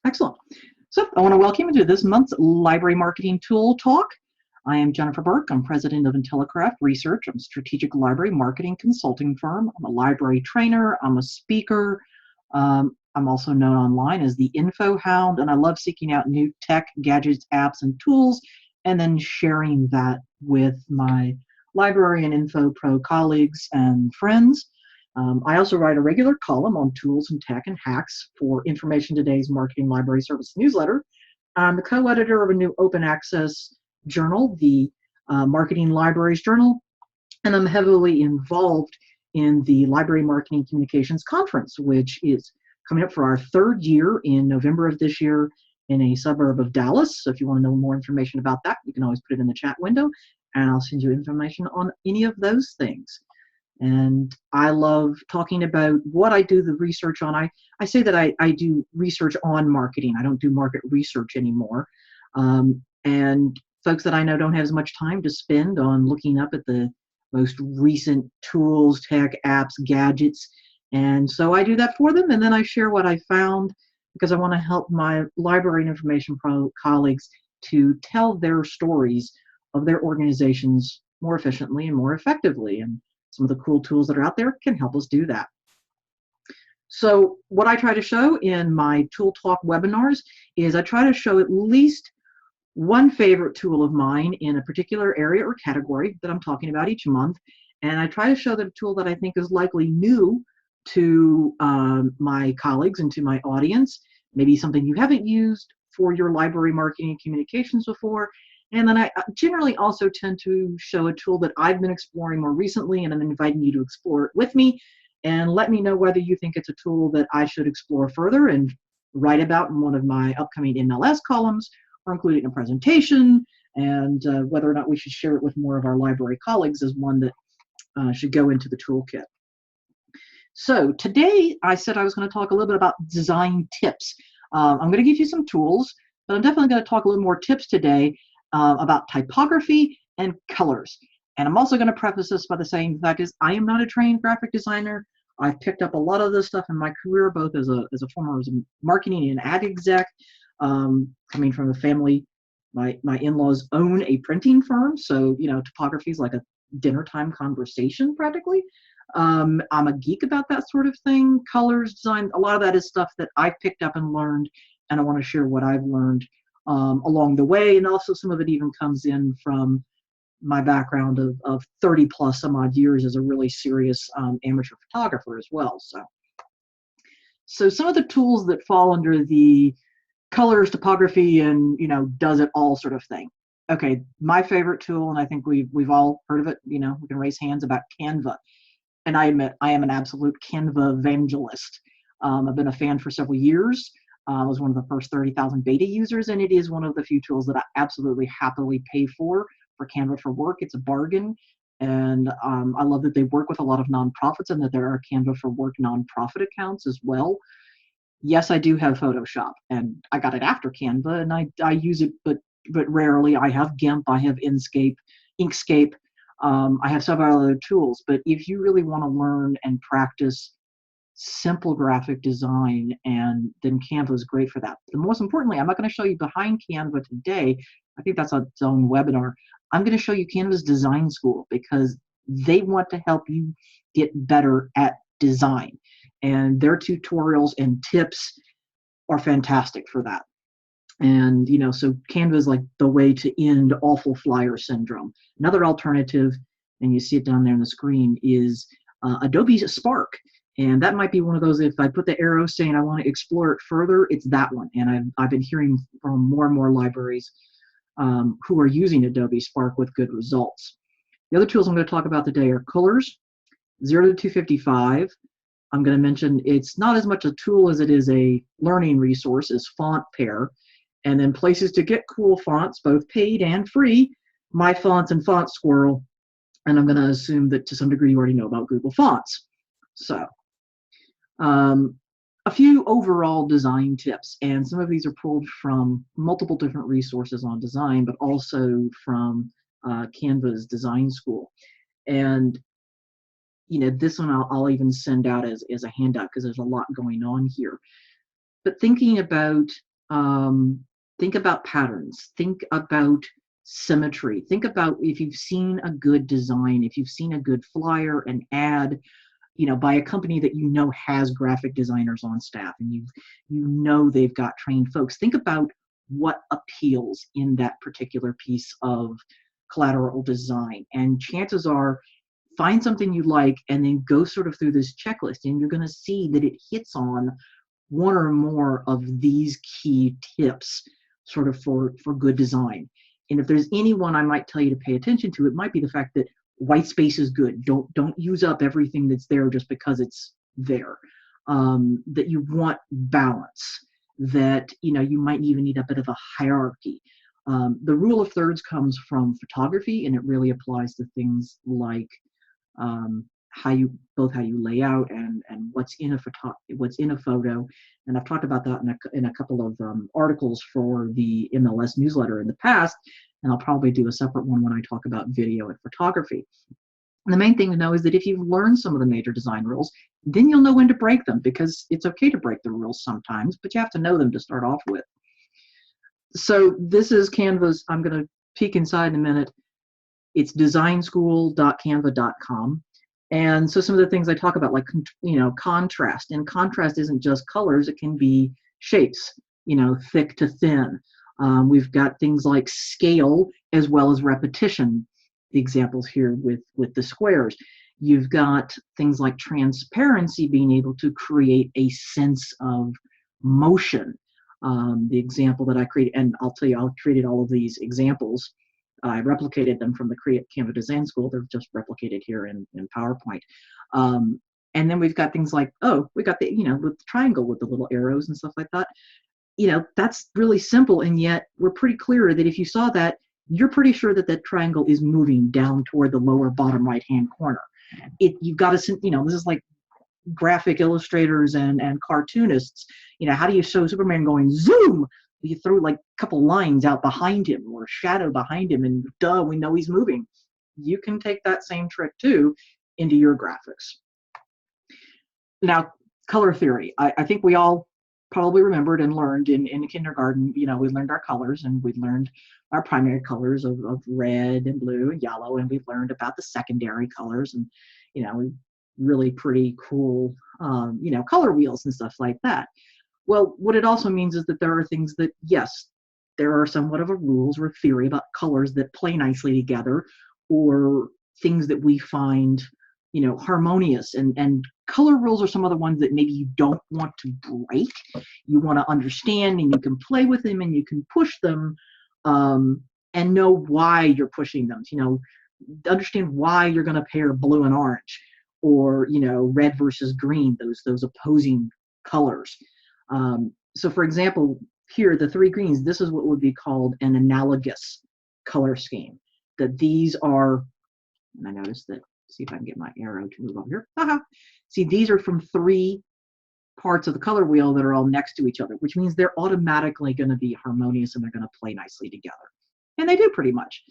Excellent. So I want to welcome you to this month's Library Marketing Tool Talk. I am Jennifer Burke. I'm president of IntelliCraft Research. I'm a strategic library marketing consulting firm. I'm a library trainer. I'm a speaker. I'm also known online as the Info Hound, and I love seeking out new tech, gadgets, apps, and tools, and then sharing that with my library and info pro colleagues and friends. I also write a regular column on tools and tech and hacks for Information Today's Marketing Library Service newsletter. I'm the co-editor of a new open access journal, the Marketing Libraries Journal, and I'm heavily involved in the Library Marketing Communications Conference, which is coming up for our third year in November of this year in a suburb of Dallas. So if you want to know more information about that, you can always put it in the chat window, and I'll send you information on any of those things. And I love talking about what I do the research on. I say that I do research on marketing. I don't do market research anymore. And folks that I know don't have as much time to spend on looking up at the most recent tools, tech, apps, gadgets. And so I do that for them, and then I share what I found because I want to help my library and information pro colleagues to tell their stories of their organizations more efficiently and more effectively. And some of the cool tools that are out there can help us do that. So what I try to show in my Tool Talk webinars is I try to show at least one favorite tool of mine in a particular area or category that I'm talking about each month. And I try to show that a tool that I think is likely new to my colleagues and to my audience, maybe something you haven't used for your library marketing and communications before. And then I generally also tend to show a tool that I've been exploring more recently, and I'm inviting you to explore it with me and let me know whether you think it's a tool that I should explore further and write about in one of my upcoming MLS columns or include it in a presentation, and whether or not we should share it with more of our library colleagues as one that should go into the toolkit. So today I said I was going to talk a little bit about design tips. I'm going to give you some tools, but I'm definitely going to talk a little more tips today about typography and colors. And I'm also going to preface this by the saying that is I am not a trained graphic designer. I've picked up a lot of this stuff in my career, both as a former marketing and ad exec, coming from a family. My in-laws own a printing firm, so topography is like a dinner time conversation practically. I'm a geek about that sort of thing. Colors, design, a lot of that is stuff that I've picked up and learned, and I want to share what I've learned along the way, and also some of it even comes in from my background of 30 plus some odd years as a really serious amateur photographer as well. So some of the tools that fall under the colors, topography, and does it all sort of thing. Okay, my favorite tool, and I think we've all heard of it. We can raise hands about Canva, and I admit I am an absolute Canva evangelist. I've been a fan for several years. I was one of the first 30,000 beta users, and it is one of the few tools that I absolutely happily pay for Canva for Work. It's a bargain, and I love that they work with a lot of nonprofits and that there are Canva for Work nonprofit accounts as well. Yes, I do have Photoshop, and I got it after Canva, and I use it, but rarely. I have GIMP, I have Inkscape, I have several other tools, but if you really want to learn and practice simple graphic design, and then Canva is great for that. But most importantly, I'm not going to show you behind Canva today. I think that's its own webinar. I'm going to show you Canva's design school because they want to help you get better at design, and their tutorials and tips are fantastic for that. And so Canva is like the way to end awful flyer syndrome. Another alternative, and you see it down there on the screen, is Adobe Spark. And that might be one of those, if I put the arrow saying I want to explore it further, it's that one. And I've been hearing from more and more libraries who are using Adobe Spark with good results. The other tools I'm going to talk about today are colors, 0 to 255. I'm going to mention it's not as much a tool as it is a learning resource, is Font Pair. And then places to get cool fonts, both paid and free, MyFonts and Squirrel. And I'm going to assume that to some degree you already know about Google Fonts. So a few overall design tips, and some of these are pulled from multiple different resources on design, but also from Canva's design school. And this one I'll even send out as a handout because there's a lot going on here. But thinking about Think about patterns. Think about symmetry. Think about if you've seen a good design, if you've seen a good flyer, an ad, by a company that has graphic designers on staff, and they've got trained folks. Think about what appeals in that particular piece of collateral design, and chances are, find something you like and then go sort of through this checklist, and you're going to see that it hits on one or more of these key tips sort of for good design. And if there's anyone I might tell you to pay attention to, it might be the fact that white space is good. Don't use up everything that's there just because it's there. That you want balance, that you might even need a bit of a hierarchy. The rule of thirds comes from photography, and it really applies to things like how you lay out and what's in a photo. And I've talked about that in a couple of articles for the MLS newsletter in the past, and I'll probably do a separate one when I talk about video and photography. And the main thing to know is that if you've learned some of the major design rules, then you'll know when to break them, because it's okay to break the rules sometimes, but you have to know them to start off with. So this is Canva's. I'm going to peek inside in a minute. It's designschool.canva.com. And so some of the things I talk about, like, contrast. And contrast isn't just colors. It can be shapes, thick to thin. We've got things like scale as well as repetition. The examples here with the squares. You've got things like transparency, being able to create a sense of motion. The example that I created, and I'll tell you, I created all of these examples. I replicated them from the Canva Design School. They're just replicated here in PowerPoint. And then we've got things like, we got the, with the triangle with the little arrows and stuff like that. That's really simple, and yet we're pretty clear that if you saw that, you're pretty sure that that triangle is moving down toward the lower bottom right-hand corner. You've got to, this is like graphic illustrators and cartoonists. How do you show Superman going zoom? You throw like a couple lines out behind him or shadow behind him, and duh, we know he's moving. You can take that same trick too into your graphics. Now, color theory. I think we all probably remembered and learned in kindergarten, we learned our colors, and we learned our primary colors of red and blue and yellow, and we've learned about the secondary colors, and really pretty cool color wheels and stuff like that. Well, what it also means is that there are things that, yes, there are somewhat of a rules or theory about colors that play nicely together, or things that we find harmonious, and color rules are some of the ones that maybe you don't want to break. You want to understand, and you can play with them, and you can push them, and know why you're pushing them. Understand why you're going to pair blue and orange, or red versus green, those opposing colors. So for example, here, the three greens, this is what would be called an analogous color scheme. That these are, and I noticed that, see if I can get my arrow to move over here. See, these are from three parts of the color wheel that are all next to each other, which means they're automatically going to be harmonious, and they're going to play nicely together. And they do pretty much.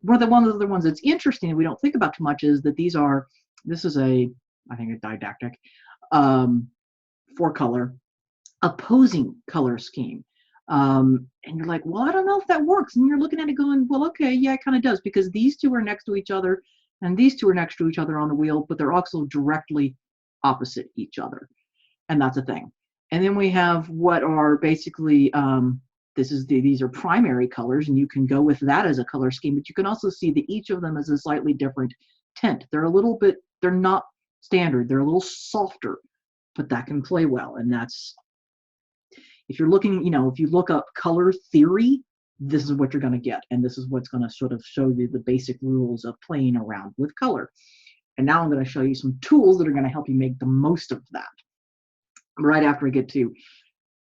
One of the other ones that's interesting and we don't think about too much is that this is I think a didactic, 4-color opposing color scheme. And you're like, well, I don't know if that works. And you're looking at it going, well, okay, yeah, it kind of does, because these two are next to each other, and these two are next to each other on the wheel, but they're also directly opposite each other. And that's a thing. And then we have what are basically, these are primary colors, and you can go with that as a color scheme, but you can also see that each of them is a slightly different tint. They're not standard. They're a little softer, but that can play well. And that's, if you're looking, if you look up color theory, this is what you're going to get. And this is what's going to sort of show you the basic rules of playing around with color. And now I'm going to show you some tools that are going to help you make the most of that. Right after I get to,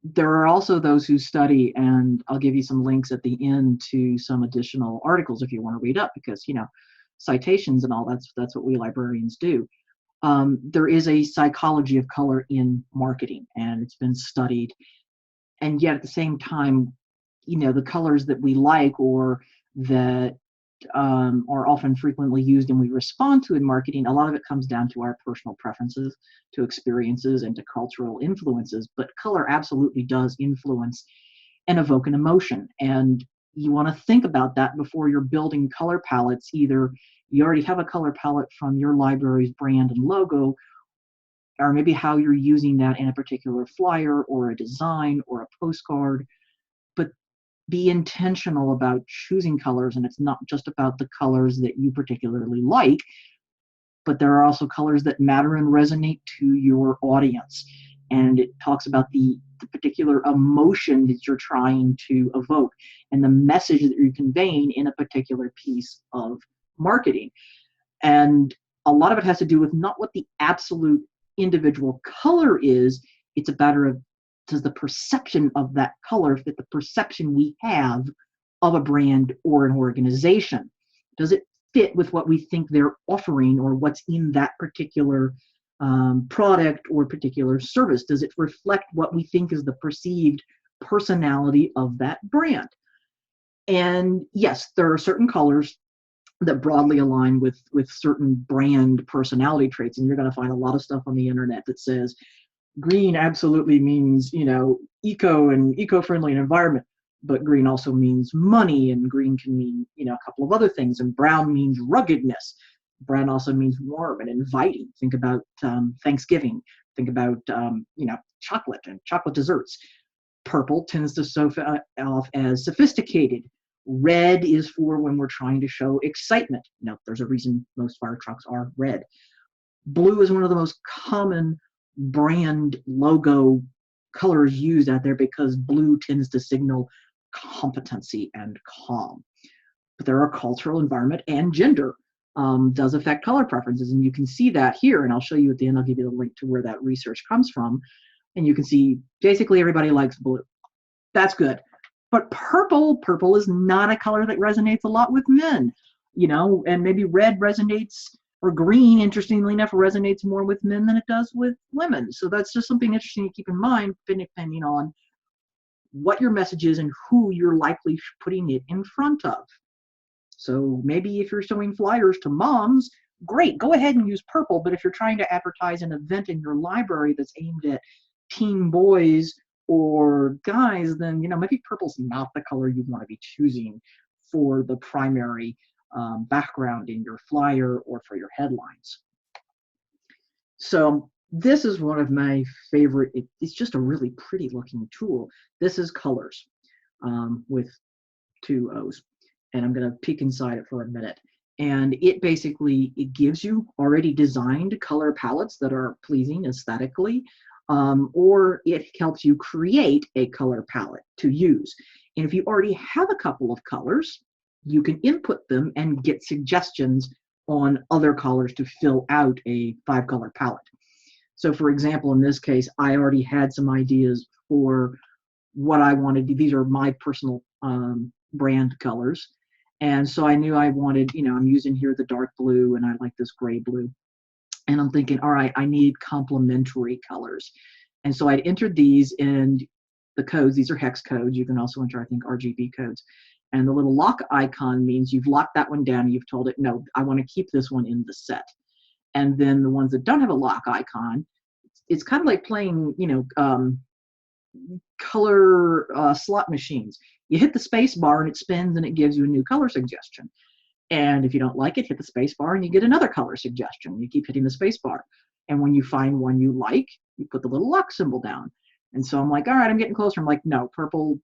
there are also those who study, and I'll give you some links at the end to some additional articles if you want to read up, because, citations and all, that's what we librarians do. There is a psychology of color in marketing, and it's been studied. And yet at the same time, the colors that we like, or that are often frequently used and we respond to in marketing, a lot of it comes down to our personal preferences, to experiences, and to cultural influences. But color absolutely does influence and evoke an emotion. And you want to think about that before you're building color palettes. Either you already have a color palette from your library's brand and logo, or maybe how you're using that in a particular flyer or a design or a postcard. But be intentional about choosing colors, and it's not just about the colors that you particularly like, but there are also colors that matter and resonate to your audience. And it talks about the particular emotion that you're trying to evoke and the message that you're conveying in a particular piece of marketing. And a lot of it has to do with not what the absolute individual color is, it's a matter of, does the perception of that color fit the perception we have of a brand or an organization? Does it fit with what we think they're offering or what's in that particular product or particular service? Does it reflect what we think is the perceived personality of that brand? And yes, there are certain colors that broadly align with certain brand personality traits, and you're going to find a lot of stuff on the internet that says green absolutely means, you know, eco-friendly and environment, but green also means money, and green can mean, you know, a couple of other things, and brown means ruggedness. Brown also means warm and inviting. Think about Thanksgiving. Think about you know, chocolate and chocolate desserts. Purple tends to show off as sophisticated. Red is for when we're trying to show excitement. Now, there's a reason most fire trucks are red. Blue is one of the most common brand logo colors used out there because blue tends to signal competency and calm. But there are cultural, environment, and gender does affect color preferences, and you can see that here, and I'll show you at the end. I'll give you the link to where that research comes from, and you can see basically everybody likes blue. That's good. But purple is not a color that resonates a lot with men, you know, and maybe red resonates, or green, interestingly enough, resonates more with men than it does with women. So that's just something interesting to keep in mind, depending on what your message is and who you're likely putting it in front of. So maybe if you're showing flyers to moms, great, go ahead and use purple. But if you're trying to advertise an event in your library that's aimed at teen boys or guys, then, you know, maybe purple's not the color you want to be choosing for the primary background in your flyer or for your headlines. So this is one of my favorite. It's just a really pretty looking tool. This is Colors with 2 O's. And I'm going to peek inside it for a minute. And it basically, it gives you already designed color palettes that are pleasing aesthetically, or it helps you create a color palette to use. And if you already have a couple of colors, you can input them and get suggestions on other colors to fill out a 5-color palette. So for example, in this case, I already had some ideas for what I wanted. These are my personal brand colors. And so I knew I wanted, you know, I'm using here the dark blue, and I like this gray blue. And I'm thinking, all right, I need complementary colors. And so I'd entered these in the codes. These are hex codes. You can also enter, I think, RGB codes. And the little lock icon means you've locked that one down and you've told it, no, I want to keep this one in the set. And then the ones that don't have a lock icon, it's kind of like playing, you know, color slot machines. You hit the space bar and it spins and it gives you a new color suggestion. And if you don't like it, hit the space bar and you get another color suggestion. You keep hitting the space bar. And when you find one you like, you put the little lock symbol down. And so I'm like, all right, I'm getting closer. I'm like, no, purple,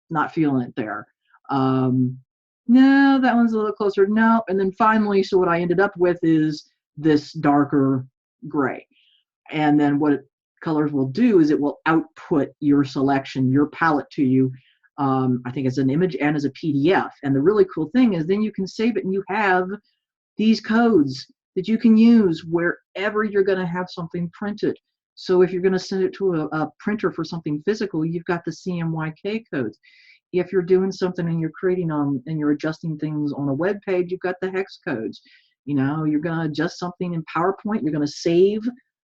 not feeling it there. No, that one's a little closer. No. And then finally, so what I ended up with is this darker gray. And then what Colors will do is it will output your selection, your palette to you. I think as an image and as a PDF. And the really cool thing is then you can save it and you have these codes that you can use wherever you're going to have something printed. So if you're going to send it to a printer for something physical, you've got the CMYK codes. If you're doing something and you're creating and you're adjusting things on a web page, you've got the hex codes. You know, you're going to adjust something in PowerPoint, you're going to save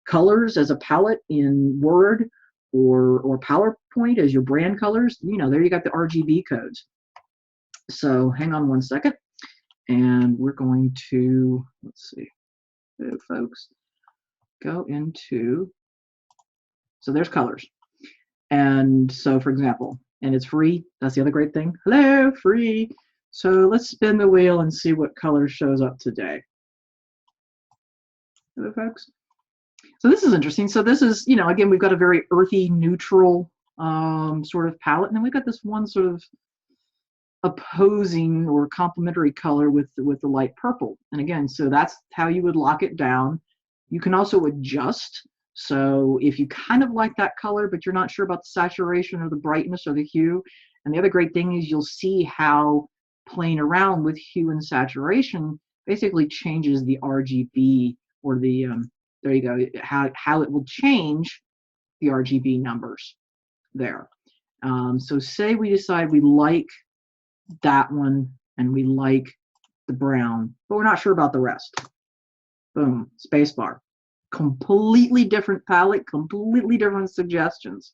colors as a palette in Word or PowerPoint as your brand colors. You know, there you got the RGB codes. So hang on one second, and we're going to, let's see, folks, go into, so there's colors. And so for example, and it's free. That's the other great thing. Hello, free. So let's spin the wheel and see what color shows up today. Hello, folks. So this is interesting. So this is, you know, again, we've got a very earthy, neutral sort of palette, and then we've got this one sort of opposing or complementary color with the light purple. And again, so that's how you would lock it down. You can also adjust. So if you kind of like that color, but you're not sure about the saturation or the brightness or the hue, and the other great thing is you'll see how playing around with hue and saturation basically changes the RGB or the, there you go, how it will change the RGB numbers there. So say we decide we like that one and we like the brown, but we're not sure about the rest. Boom, spacebar. Completely different palette, completely different suggestions.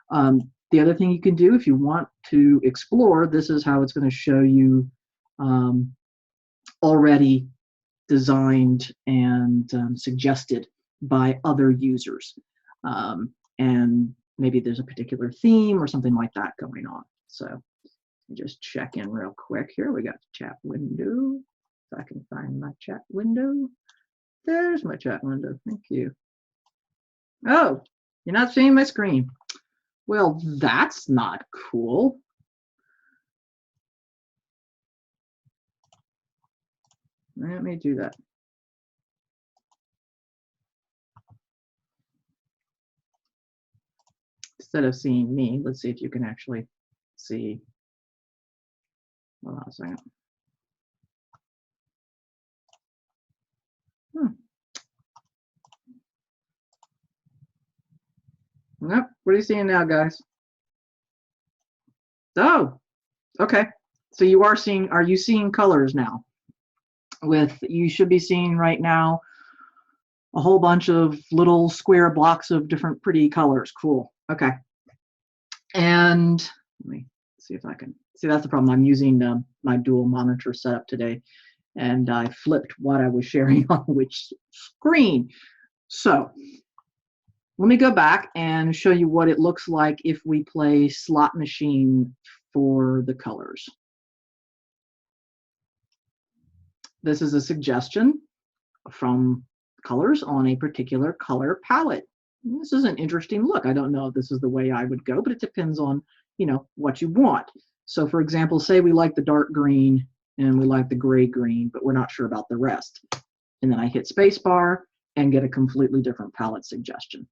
The other thing you can do if you want to explore, this is how it's going to show you already designed and suggested by other users. And maybe there's a particular theme or something like that going on. So just check in real quick here. We got the chat window. If I can find my chat window. There's my chat window. Thank you. Oh, you're not seeing my screen. Well, that's not cool. Let me do that. Instead of seeing me, let's see if you can actually see. Hold on a second. Nope. What are you seeing now, guys? Oh, okay. So you are seeing, are you seeing colors now? You should be seeing right now a whole bunch of little square blocks of different pretty colors. Cool. Okay. And let me see if I can see. That's the problem. I'm using my dual monitor setup today, and I flipped what I was sharing on which screen. So let me go back and show you what it looks like if we play slot machine for the colors. This is a suggestion from colors on a particular color palette. This is an interesting look. I don't know if this is the way I would go, but it depends on, you know, what you want. So for example, say we like the dark green and we like the gray green, but we're not sure about the rest. And then I hit spacebar and get a completely different palette suggestion.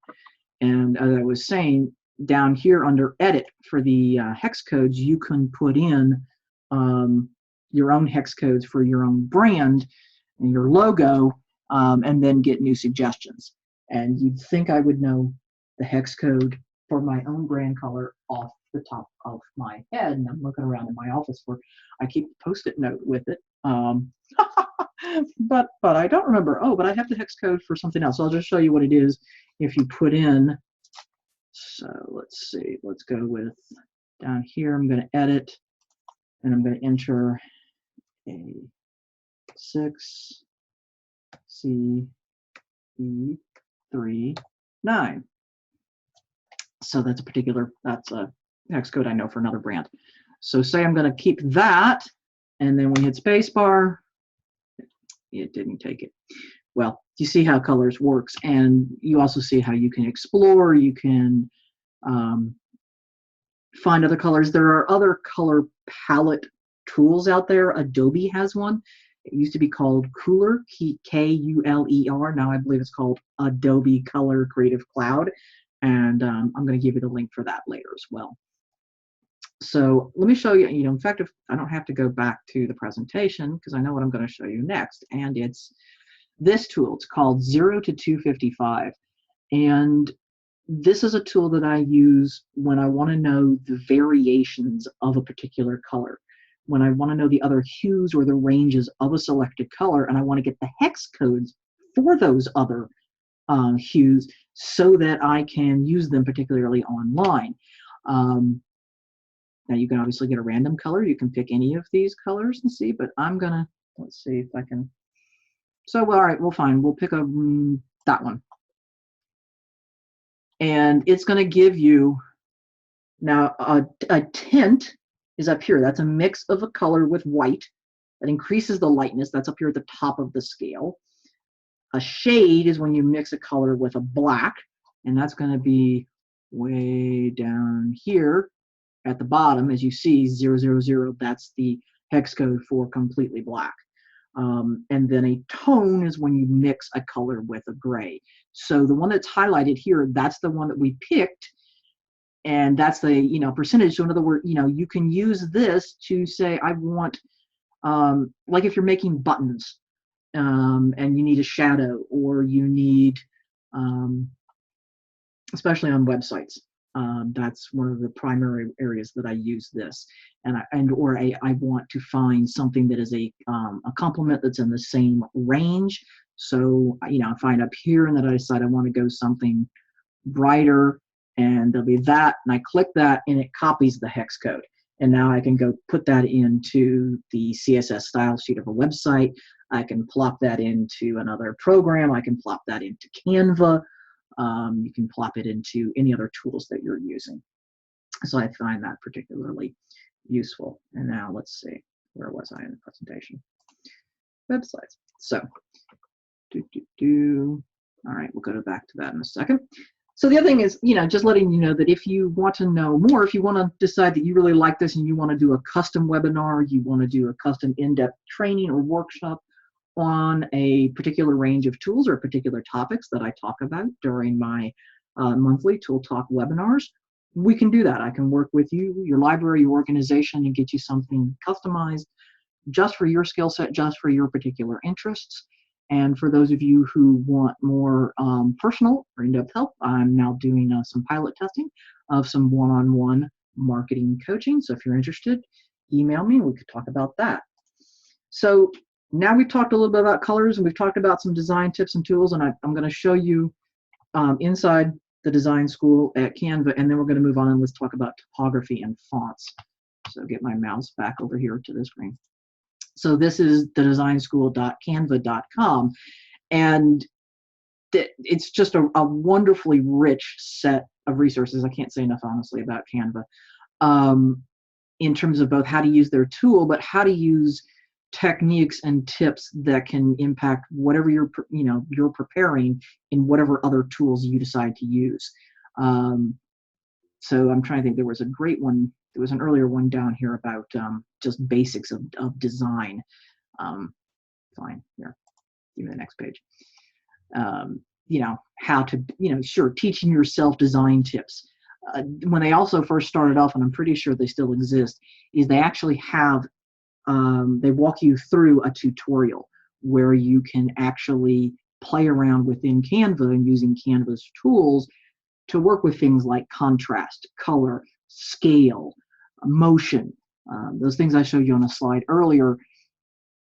And as I was saying, down here under edit for the hex codes, you can put in your own hex codes for your own brand and your logo, and then get new suggestions. And you'd think I would know the hex code for my own brand color off the top of my head. And I'm looking around in my office where I keep a Post-it note with it. But I don't remember. Oh, but I have the hex code for something else. So I'll just show you what it is if you put in. So let's see. Let's go with down here. I'm going to edit, and I'm going to enter a 6 C E 3 9. So that's a hex code I know for another brand. So say I'm going to keep that, and then we hit spacebar. It didn't take it. Well, you see how colors works, and you also see how you can explore. You can find other colors. There are other color palette tools out there. Adobe has one. It used to be called Cooler, K-U-L-E-R. Now I believe it's called Adobe Color Creative Cloud, and I'm going to give you the link for that later as well. So let me show you, in fact, if I don't have to go back to the presentation because I know what I'm going to show you next, and it's this tool. It's called 0 to 255, and this is a tool that I use when I want to know the variations of a particular color, when I want to know the other hues or the ranges of a selected color, and I want to get the hex codes for those other hues so that I can use them particularly online. Now you can obviously get a random color. You can pick any of these colors and see, but I'm gonna, let's see if I can. So, well, all right, well, fine. We'll pick that one. And it's gonna give you Now, a tint is up here. That's a mix of a color with white that increases the lightness. That's up here at the top of the scale. A shade is when you mix a color with a black, and that's going to be way down here at the bottom. As you see, 000, that's the hex code for completely black. And then a tone is when you mix a color with a gray. So the one that's highlighted here, that's the one that we picked, and that's the percentage. So in other words, you can use this to say I want, like if you're making buttons, and you need a shadow, or you need, especially on websites, that's one of the primary areas that I use this. And I want to find something that is a complement that's in the same range. So I find up here, and then I decide I want to go something brighter, and there'll be that, and I click that, and it copies the hex code. And now I can go put that into the CSS style sheet of a website. I can plop that into another program. I can plop that into Canva. You can plop it into any other tools that you're using. So I find that particularly useful. And now let's see, where was I in the presentation? Websites. So, all right, we'll go back to that in a second. So the other thing is, just letting you know that if you want to know more, if you want to decide that you really like this and you want to do a custom webinar, you want to do a custom in-depth training or workshop on a particular range of tools or particular topics that I talk about during my monthly Tool Talk webinars, we can do that. I can work with you, your library, your organization, and get you something customized just for your skill set, just for your particular interests. And for those of you who want more personal or in-depth help, I'm now doing some pilot testing of some one-on-one marketing coaching. So if you're interested, email me and we could talk about that. So now we've talked a little bit about colors, and we've talked about some design tips and tools, and I'm going to show you inside the design school at Canva, and then we're going to move on and let's talk about topography and fonts. So get my mouse back over here to the screen. So this is the designschool.canva.com, and it's just a wonderfully rich set of resources. I can't say enough, honestly, about Canva in terms of both how to use their tool, but how to use techniques and tips that can impact whatever you're preparing in whatever other tools you decide to use. So I'm trying to think. There was a great one. There was an earlier one down here about just basics of design. Fine, here, give me the next page. How to, sure, teaching yourself design tips. When they also first started off, and I'm pretty sure they still exist, is they actually have, they walk you through a tutorial where you can actually play around within Canva and using Canva's tools to work with things like contrast, color, scale, motion. Those things I showed you on a slide earlier,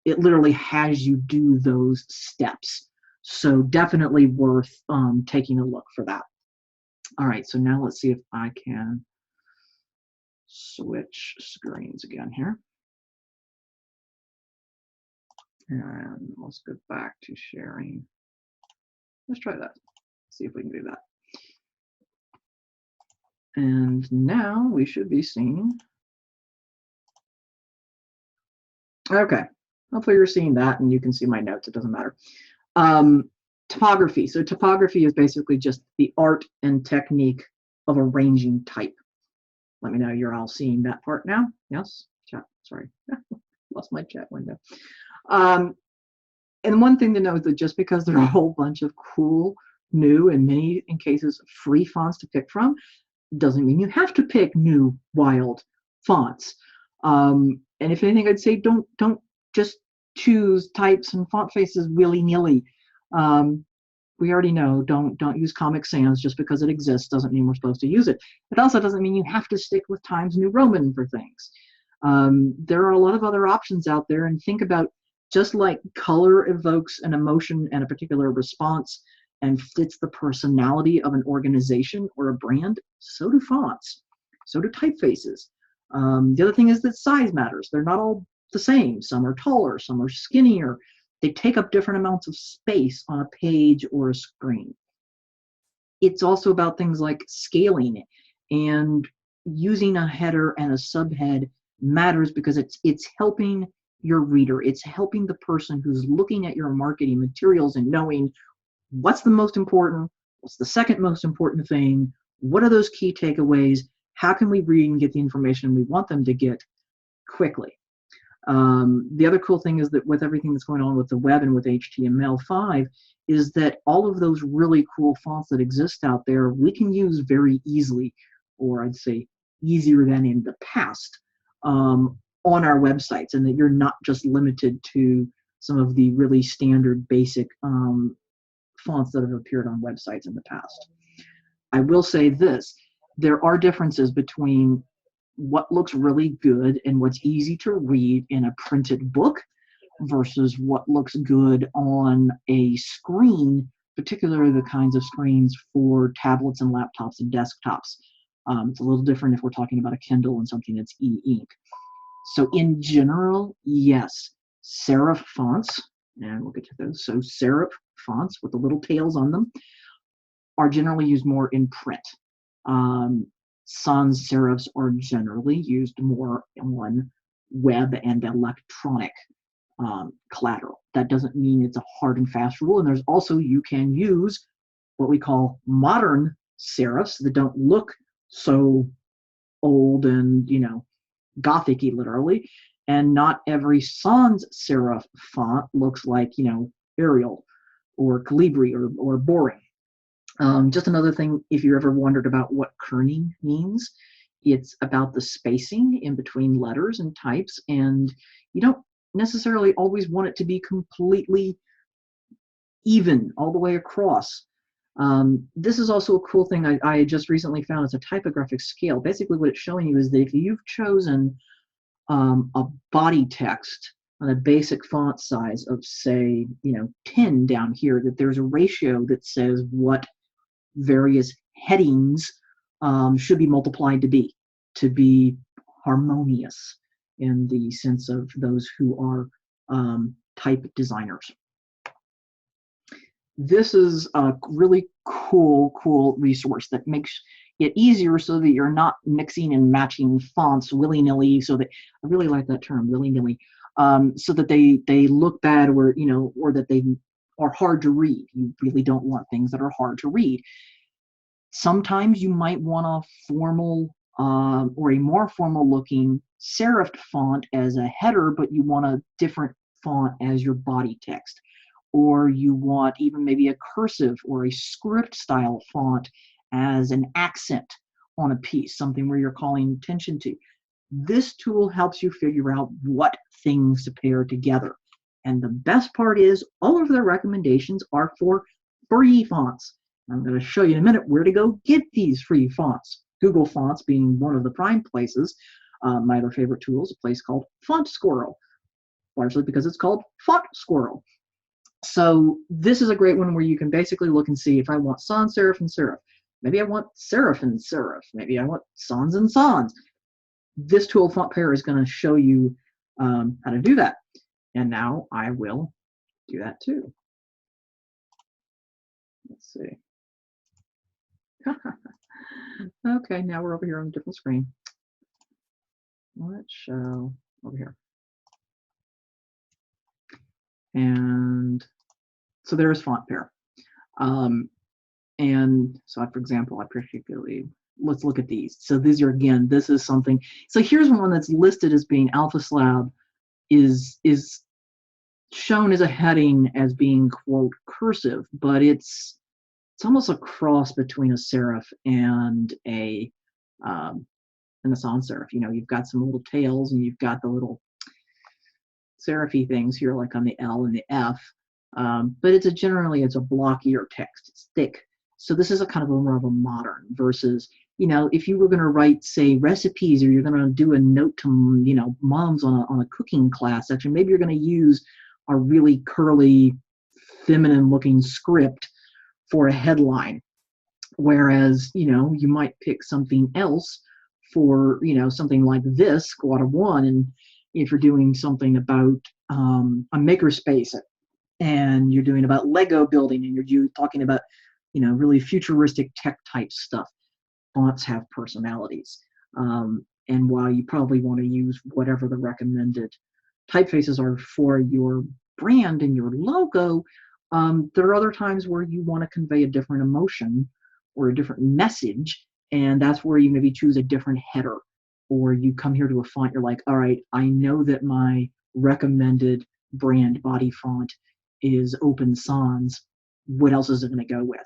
it literally has you do those steps. So definitely worth taking a look for that. All right, so now let's see if I can switch screens again here. And let's go back to sharing. Let's try that. See if we can do that. And now we should be seeing. Okay, hopefully you're seeing that and you can see my notes. It doesn't matter. Topography. So topography is basically just the art and technique of arranging type. Let me know you're all seeing that part now. Yes, chat. Sorry, lost my chat window. And one thing to know is that just because there are a whole bunch of cool, new, and many in cases free fonts to pick from, doesn't mean you have to pick new, wild fonts. And if anything, I'd say don't just choose types and font faces willy-nilly. We already know don't use Comic Sans. Just because it exists doesn't mean we're supposed to use it. It also doesn't mean you have to stick with Times New Roman for things. There are a lot of other options out there, and think about, just like color evokes an emotion and a particular response and fits the personality of an organization or a brand, so do fonts, so do typefaces. The other thing is that size matters. They're not all the same. Some are taller, some are skinnier. They take up different amounts of space on a page or a screen. It's also about things like scaling and using a header and a subhead matters because it's helping your reader. It's helping the person who's looking at your marketing materials and knowing what's the most important, what's the second most important thing, what are those key takeaways, how can we read and get the information we want them to get quickly. The other cool thing is that with everything that's going on with the web and with HTML5 is that all of those really cool fonts that exist out there we can use very easily, or I'd say easier than in the past, on our websites, and that you're not just limited to some of the really standard basic fonts that have appeared on websites in the past. I will say this, there are differences between what looks really good and what's easy to read in a printed book versus what looks good on a screen, particularly the kinds of screens for tablets and laptops and desktops. It's a little different if we're talking about a Kindle and something that's e-ink. So in general, yes, serif fonts, and we'll get to those. So serif fonts with the little tails on them are generally used more in print. Sans serifs are generally used more on web and electronic collateral. That doesn't mean it's a hard and fast rule. And there's also, you can use what we call modern serifs that don't look so old and, you know, Gothic-y literally. And not every sans serif font looks like, you know, Arial or Calibri or boring. Just another thing, if you ever wondered about what kerning means, it's about the spacing in between letters and types, and you don't necessarily always want it to be completely even all the way across. This is also a cool thing I just recently found. It's a typographic scale. Basically what it's showing you is that if you've chosen a body text on a basic font size of, say, you know, 10 down here, that there's a ratio that says what various headings should be multiplied to be harmonious in the sense of those who are type designers. This is a really cool resource that makes it easier so that you're not mixing and matching fonts willy-nilly, so that, I really like that term, willy-nilly, so that they look bad, or, you know, or that they are hard to read. You really don't want things that are hard to read. Sometimes you might want a formal or a more formal looking serif font as a header, but you want a different font as your body text. Or you want even maybe a cursive or a script style font as an accent on a piece, something where you're calling attention to. This tool helps you figure out what things to pair together. And the best part is all of their recommendations are for free fonts. I'm going to show you in a minute where to go get these free fonts. Google Fonts being one of the prime places. My other favorite tool is a place called Font Squirrel, largely because it's called Font Squirrel. So this is a great one where you can basically look and see if I want sans serif and serif. Maybe I want serif and serif. Maybe I want sans and sans. This tool, Font Pair, is going to show you how to do that. And now I will do that too. Let's see. Okay, now we're over here on a different screen. Let's show over here. And so there's Font Pair. And so, for example, I particularly, let's look at these. So these are, again, this is something. So here's one that's listed as being Alpha Slab, is shown as a heading as being, quote, cursive, but it's almost a cross between a serif and a sans serif. You know, you've got some little tails and you've got the little serify things here, like on the L and the F, but it's generally a blockier text. It's thick. So this is a kind of a more of a modern versus, you know, if you were going to write, say, recipes, or you're going to do a note to, you know, moms on a cooking class section, maybe you're going to use a really curly, feminine-looking script for a headline, whereas, you know, you might pick something else for, you know, something like this, Squad of One, and if you're doing something about a makerspace and you're doing about Lego building and you're talking about, you know, really futuristic tech type stuff, fonts have personalities. And while you probably want to use whatever the recommended typefaces are for your brand and your logo, there are other times where you want to convey a different emotion or a different message, and that's where you maybe choose a different header, or you come here to a font, you're like, all right, I know that my recommended brand body font is Open Sans. What else is it going to go with?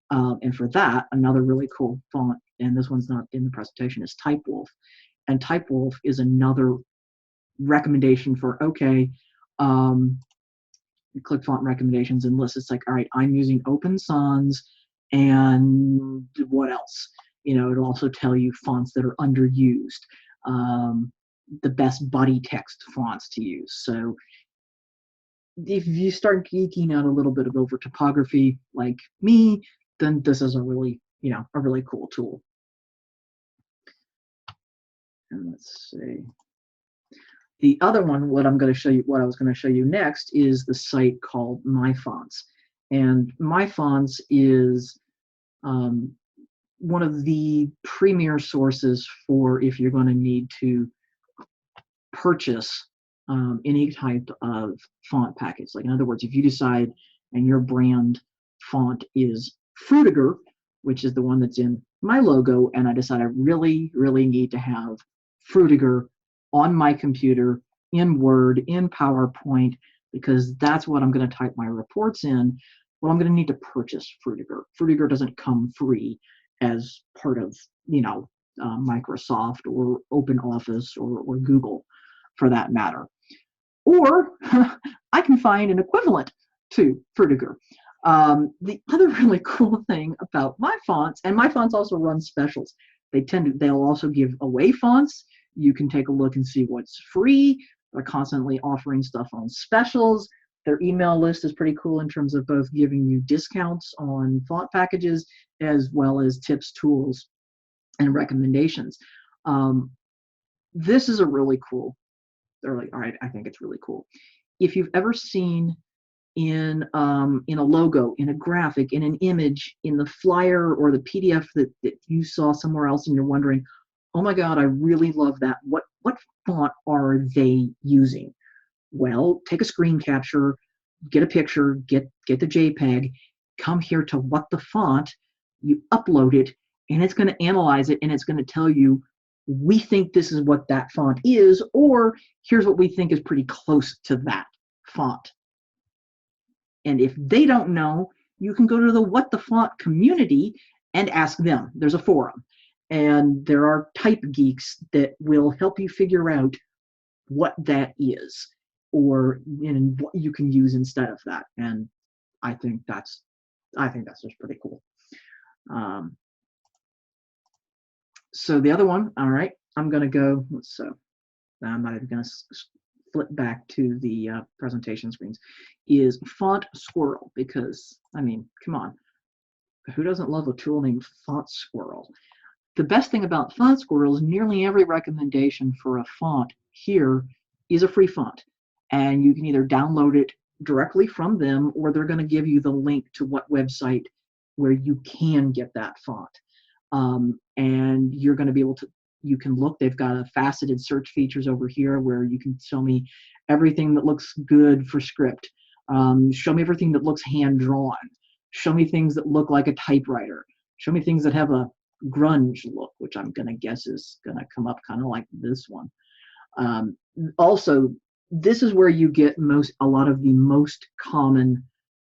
And for that, another really cool font, and this one's not in the presentation, is TypeWolf. And TypeWolf is another recommendation for, okay, you click font recommendations and list. It's like, all right, I'm using Open Sans, and what else? You know, it'll also tell you fonts that are underused, the best body text fonts to use. So if you start geeking out a little bit over topography like me, then this is a really, a really cool tool. And let's see. The other one, what I was going to show you next, is the site called MyFonts. And MyFonts is one of the premier sources for if you're going to need to purchase any type of font package. Like, in other words, if you decide and your brand font is Frutiger, which is the one that's in my logo, and I decide I really, really need to have Frutiger on my computer, in Word, in PowerPoint, because that's what I'm going to type my reports in, well, I'm going to need to purchase Frutiger. Frutiger doesn't come free as part of, Microsoft or OpenOffice or Google, for that matter. Or I can find an equivalent to Frutiger. The other really cool thing about MyFonts, and MyFonts also run specials. They'll also give away fonts. You can take a look and see what's free. They're constantly offering stuff on specials. Their email list is pretty cool in terms of both giving you discounts on font packages as well as tips, tools, and recommendations. This is a really cool. They're like, all right, I think it's really cool. If you've ever seen in a logo, in a graphic, in an image, in the flyer or the PDF that you saw somewhere else, and you're wondering, oh my God, I really love that. What font are they using? Well, take a screen capture, get a picture, get the JPEG, come here to what the font, you upload it, and it's going to analyze it, and it's going to tell you, we think this is what that font is, or here's what we think is pretty close to that font. And if they don't know, you can go to the What the Font community and ask them. There's a forum, and there are type geeks that will help you figure out what that is, or what you can use instead of that. And I think that's just pretty cool. So the other one, all right, I'm going to go. I'm not even going to flip back to the presentation screens, is Font Squirrel, because, I mean, come on, who doesn't love a tool named Font Squirrel? The best thing about Font Squirrel is nearly every recommendation for a font here is a free font, and you can either download it directly from them, or they're going to give you the link to what website where you can get that font. And you're going to be able to, you can look, they've got a faceted search features over here where you can show me everything that looks good for script. Show me everything that looks hand-drawn. Show me things that look like a typewriter. Show me things that have a grunge look, which I'm going to guess is going to come up kind of like this one. Also, this is where you get a lot of the most common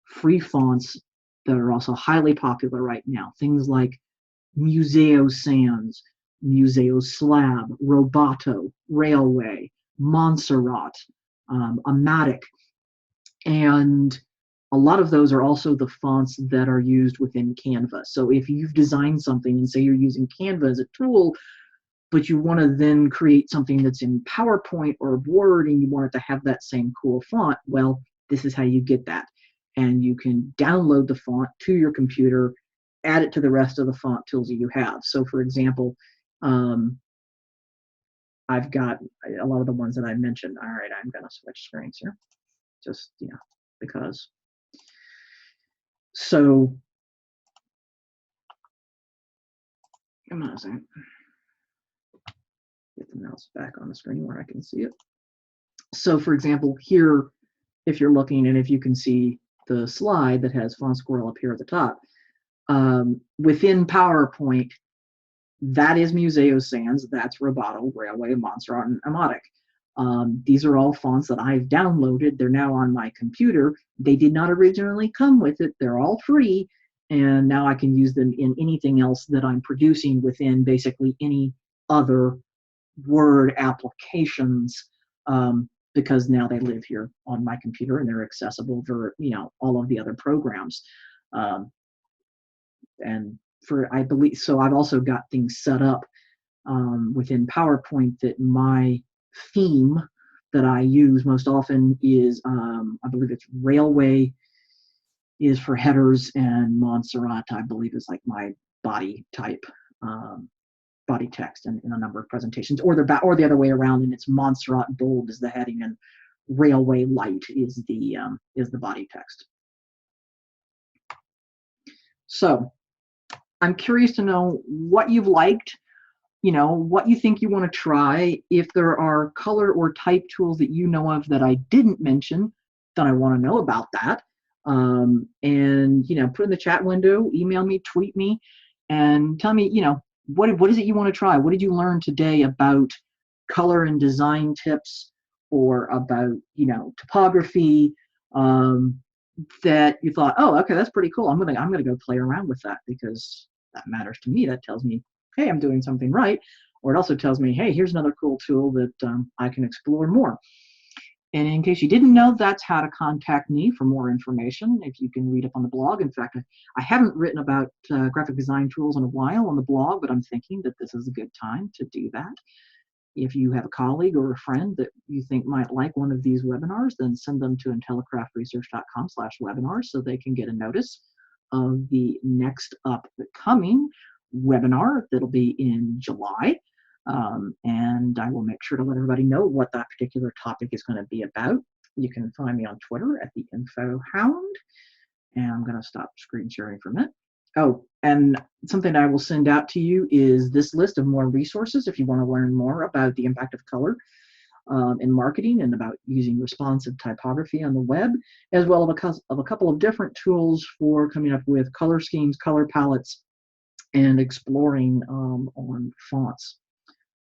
free fonts that are also highly popular right now. Things like Museo Sans, Museo Slab, Roboto, Railway, Montserrat, Amatic, and a lot of those are also the fonts that are used within Canva. So if you've designed something and say you're using Canva as a tool, but you want to then create something that's in PowerPoint or Word and you want it to have that same cool font, well, this is how you get that. And you can download the font to your computer, add it to the rest of the font tools that you have. So for example, I've got a lot of the ones that I mentioned. All right, I'm going to switch screens here, just, because. So, come on a second. mouse back on the screen where I can see it. So for example, here, if you're looking and if you can see the slide that has Font Squirrel up here at the top, within PowerPoint, that is Museo Sans, that's Roboto, Railway, Montserrat, and Emotic. These are all fonts that I've downloaded. They're now on my computer. They did not originally come with it. They're all free, and now I can use them in anything else that I'm producing within basically any other Word applications, because now they live here on my computer and they're accessible for, you know, all of the other programs. And for, I believe, so I've also got things set up within PowerPoint that my theme that I use most often is, I believe it's Railway is for headers, and Montserrat, I believe, is like my body type, body text in a number of presentations, or the other way around, and it's Montserrat bold is the heading and Railway light is the body text. So I'm curious to know what you've liked, you know, what you think you want to try. If there are color or type tools that you know of that I didn't mention, then I want to know about that. And, you know, put in the chat window, email me, tweet me, and tell me, you know, what is it you want to try? What did you learn today about color and design tips, or about, you know, topography, that you thought, oh, okay, that's pretty cool. I'm gonna go play around with that, because that matters to me. That tells me, hey, I'm doing something right. Or it also tells me, hey, here's another cool tool that I can explore more. And in case you didn't know, that's how to contact me for more information. If you can read up on the blog. In fact, I haven't written about graphic design tools in a while on the blog, but I'm thinking that this is a good time to do that. If you have a colleague or a friend that you think might like one of these webinars, then send them to IntelliCraftResearch.com/webinars so they can get a notice of the next upcoming webinar that'll be in July. And I will make sure to let everybody know what that particular topic is going to be about. You can find me on Twitter at the Info Hound. And I'm going to stop screen sharing for a minute. Oh, and something I will send out to you is this list of more resources if you want to learn more about the impact of color in marketing, and about using responsive typography on the web, as well as a couple of different tools for coming up with color schemes, color palettes, and exploring on fonts.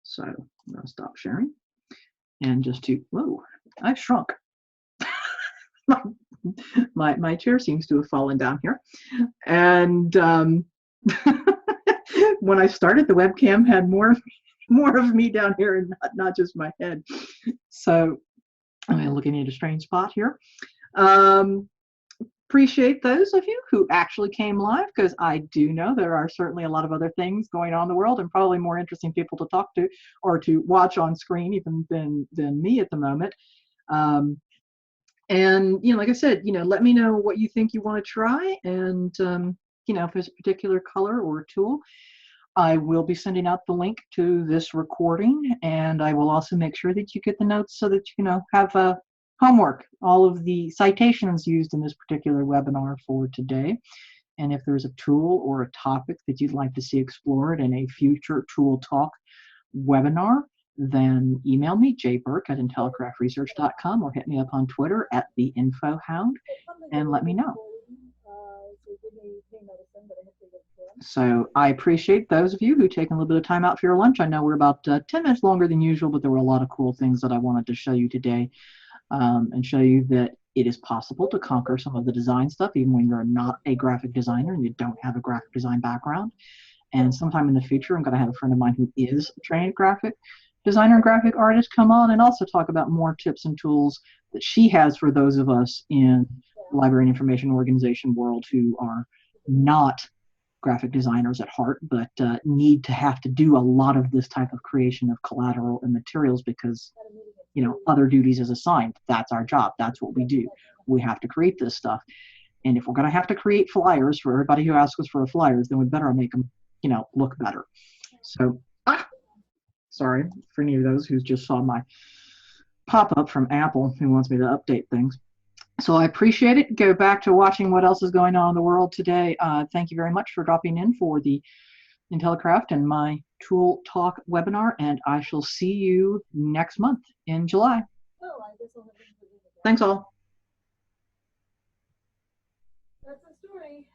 So I'm going to stop sharing. And just to, whoa, I've shrunk. My chair seems to have fallen down here. And when I started, the webcam had more of me down here and not just my head. So I'm looking at a strange spot here. Appreciate those of you who actually came live, because I do know there are certainly a lot of other things going on in the world, and probably more interesting people to talk to or to watch on screen even than me at the moment. And, you know, like I said, you know, let me know what you think you want to try. And, you know, if there's a particular color or tool, I will be sending out the link to this recording. And I will also make sure that you get the notes so that, you know, have homework, all of the citations used in this particular webinar for today. And if there's a tool or a topic that you'd like to see explored in a future Tool Talk webinar, then email me, jburke@intellicraftresearch.com, or hit me up on Twitter at the Info Hound, and let me know. So I appreciate those of you who take a little bit of time out for your lunch. I know we're about 10 minutes longer than usual, but there were a lot of cool things that I wanted to show you today, and show you that it is possible to conquer some of the design stuff even when you're not a graphic designer and you don't have a graphic design background. And sometime in the future, I'm going to have a friend of mine who is a trained graphic designer and graphic artist come on and also talk about more tips and tools that she has for those of us in the library and information organization world who are not graphic designers at heart, but need to have to do a lot of this type of creation of collateral and materials because, you know, other duties is assigned. That's our job. That's what we do. We have to create this stuff. And if we're going to have to create flyers for everybody who asks us for flyers, then we better make them, you know, look better. So, sorry for any of those who just saw my pop-up from Apple who wants me to update things. So I appreciate it. Go back to watching what else is going on in the world today. Thank you very much for dropping in for the IntelliCraft and my Tool Talk webinar, and I shall see you next month in July. Oh, I guess I'll have to. Thanks all. That's the story.